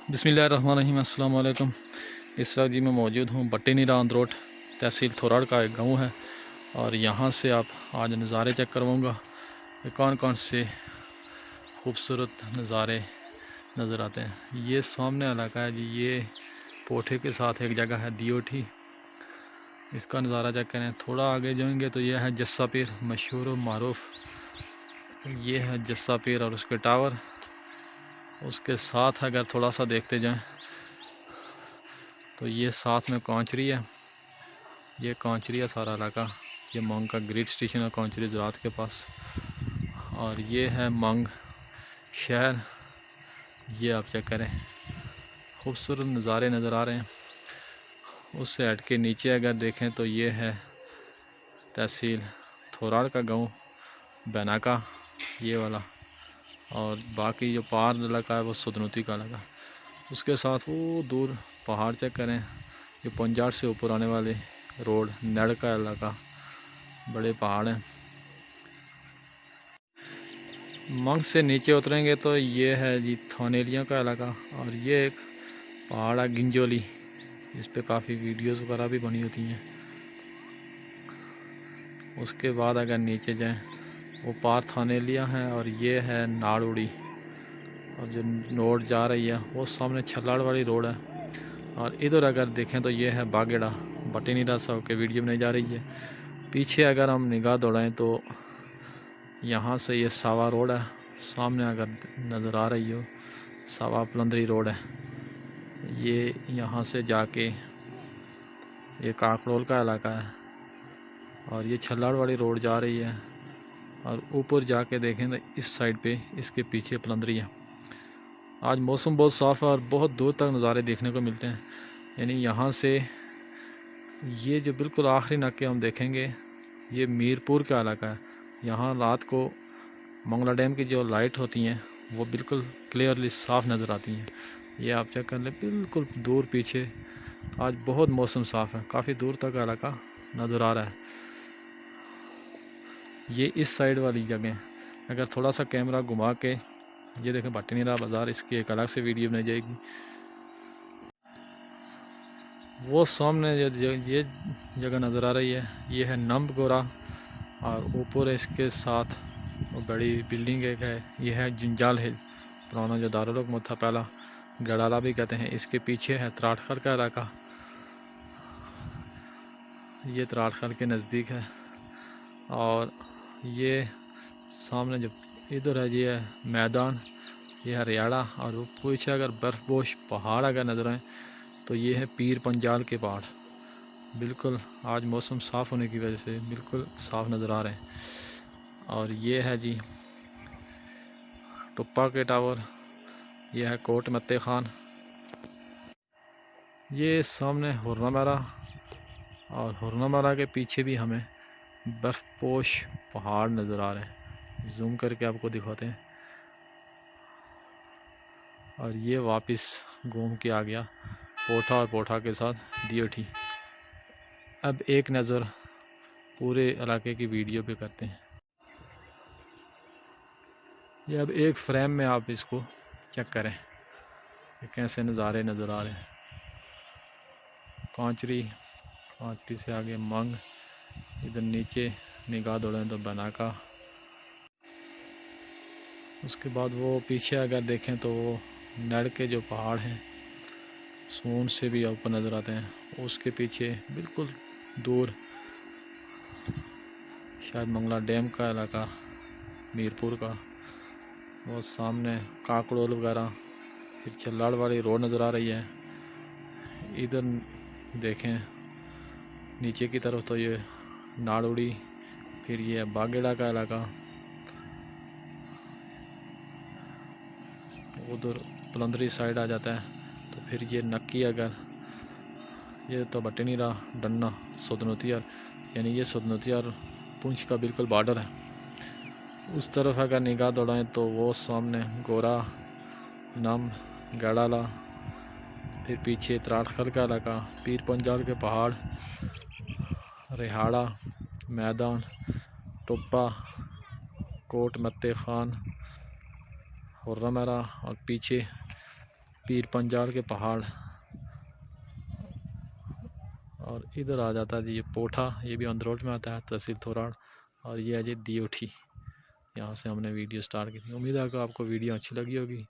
बिस्मिल्लाहिर्रहमानिर्रहीम। अस्सलाम वालेकुम। इस वक्त जी मैं मौजूद हूँ बट्टी नीरा अंदरोट तहसील थोराड़ का एक गाँव है और यहाँ से आप आज नज़ारे चेक करवाऊँगा कि कौन कौन से खूबसूरत नज़ारे नज़र आते हैं। ये सामने इलाका है जी, ये पोठे के साथ एक जगह है दियोठी, इसका नज़ारा चेक करें। थोड़ा आगे जाएंगे तो यह है जस्सा पीर, मशहूर और मारूफ। ये है जस्सा पीर और उसके टावर। उसके साथ अगर थोड़ा सा देखते जाएं तो ये साथ में कौंचरी है। ये कौंचरी है सारा इलाका। ये मंग का ग्रिड स्टेशन है कौंचरी ज़रात के पास। और ये है मंग शहर। ये आप चेक करें, खूबसूरत नज़ारे नज़र आ रहे हैं। उससे हट के नीचे अगर देखें तो ये है तहसील थोराड़ का गांव बैनाका, ये वाला। और बाकी जो पार इलाका है वो सुदनूती का इलाका। उसके साथ वो दूर पहाड़ चेक करें, ये पंजाब से ऊपर आने वाले रोड नड़ का इलाका, बड़े पहाड़ हैं। मंग से नीचे उतरेंगे तो ये है जी थानेलियों का इलाका। और ये एक पहाड़ है गिंजोली, इस पे काफ़ी वीडियोस वगैरह भी बनी होती हैं। उसके बाद अगर नीचे जाएं वो पार थानेलिया है और ये है नाड़ुड़ी। और जो रोड जा रही है वो सामने छल्लाड़ वाली रोड है। और इधर अगर देखें तो ये है बागेड़ा, बट्टी नीरा साहब के वीडियो बनाई जा रही है। पीछे अगर हम निगाह दौड़ाएं तो यहाँ से ये सावा रोड है, सामने अगर नज़र आ रही हो सावा पलंदरी रोड है। ये यहाँ से जाके ये काकड़ोल का इलाका है और ये छल्लाड़ वाली रोड जा रही है। और ऊपर जाके देखें तो इस साइड पे इसके पीछे पलंदरी है। आज मौसम बहुत साफ़ है और बहुत दूर तक नज़ारे देखने को मिलते हैं। यानी यहाँ से ये जो बिल्कुल आखिरी नाके हम देखेंगे ये मीरपुर का इलाका है। यहाँ रात को मंगला डैम की जो लाइट होती हैं वो बिल्कुल क्लियरली साफ़ नज़र आती हैं। ये आप चेक कर लें, बिल्कुल दूर पीछे आज बहुत मौसम साफ़ है, काफ़ी दूर तक का इलाका नज़र आ रहा है। ये इस साइड वाली जगह अगर थोड़ा सा कैमरा घुमा के ये देखें बट्टी नीरा बाज़ार, इसकी एक अलग से वीडियो बनाई जाएगी। वो सामने ये जगह नज़र आ रही है, ये है नम्ब गोरा। और ऊपर इसके साथ वो बड़ी बिल्डिंग एक है, ये है जंजाल हिल, पुराना जो दारुल हुकूमत था पहला, गड़ाला भी कहते हैं। इसके पीछे है त्राटखल का इलाका, ये त्राटखल के नज़दीक है। और ये सामने जो इधर है ये है मैदान, ये है रियाड़ा। और वो पीछे अगर बर्फपोश पहाड़ अगर नज़र आए तो ये है पीर पंजाल के पहाड़। बिल्कुल आज मौसम साफ़ होने की वजह से बिल्कुल साफ़ नज़र आ रहे हैं। और ये है जी टुप्पा के टावर, ये है कोट मत्ते खान। ये सामने हुर्रामारा और हुर्रामारा के पीछे भी हमें बर्फपोश पहाड़ नज़र आ रहे हैं। जूम करके आपको दिखाते हैं। और ये वापस घूम के आ गया पोठा और पोठा के साथ दियोठी। अब एक नज़र पूरे इलाके की वीडियो पे करते हैं। ये अब एक फ्रेम में आप इसको चेक करें कि कैसे नज़ारे नज़र आ रहे हैं। कौंचरी, कौंचरी से आगे मंग, इधर नीचे निगाह दौड़ें तो बनाका। उसके बाद वो पीछे अगर देखें तो वो नड़ के जो पहाड़ हैं सून से भी ऊपर नज़र आते हैं। उसके पीछे बिल्कुल दूर शायद मंगला डैम का इलाका मीरपुर का, वो सामने काकड़ोल वगैरह, फिर छल्लाड़ वाली रोड नज़र आ रही है। इधर देखें नीचे की तरफ तो ये नाड़ुड़ी, फिर ये बागेड़ा का इलाका, उधर पलंदरी साइड आ जाता है। तो फिर ये नक्की, अगर ये तो बट्टी नीरा डन्ना सुदनूतियार, यानी ये सुदनूतियार पुंछ का बिल्कुल बॉर्डर है। उस तरफ अगर निगाह दौड़ाएं तो वो सामने गोरा, नम, गड़ाला, फिर पीछे त्राटखल का इलाका, पीर पंजाल के पहाड़, रिहाड़ा, मैदान, टुप्पा, कोट मत्ते खान, हुर्रामारा। और पीछे पीर पंजाल के पहाड़, और इधर आ जाता है जी ये पोठा, ये भी अंदरोट में आता है, तहसील थोराड़। और ये है जी दियोठी। यहाँ से हमने वीडियो स्टार्ट की थी। उम्मीद है कि आपको वीडियो अच्छी लगी होगी।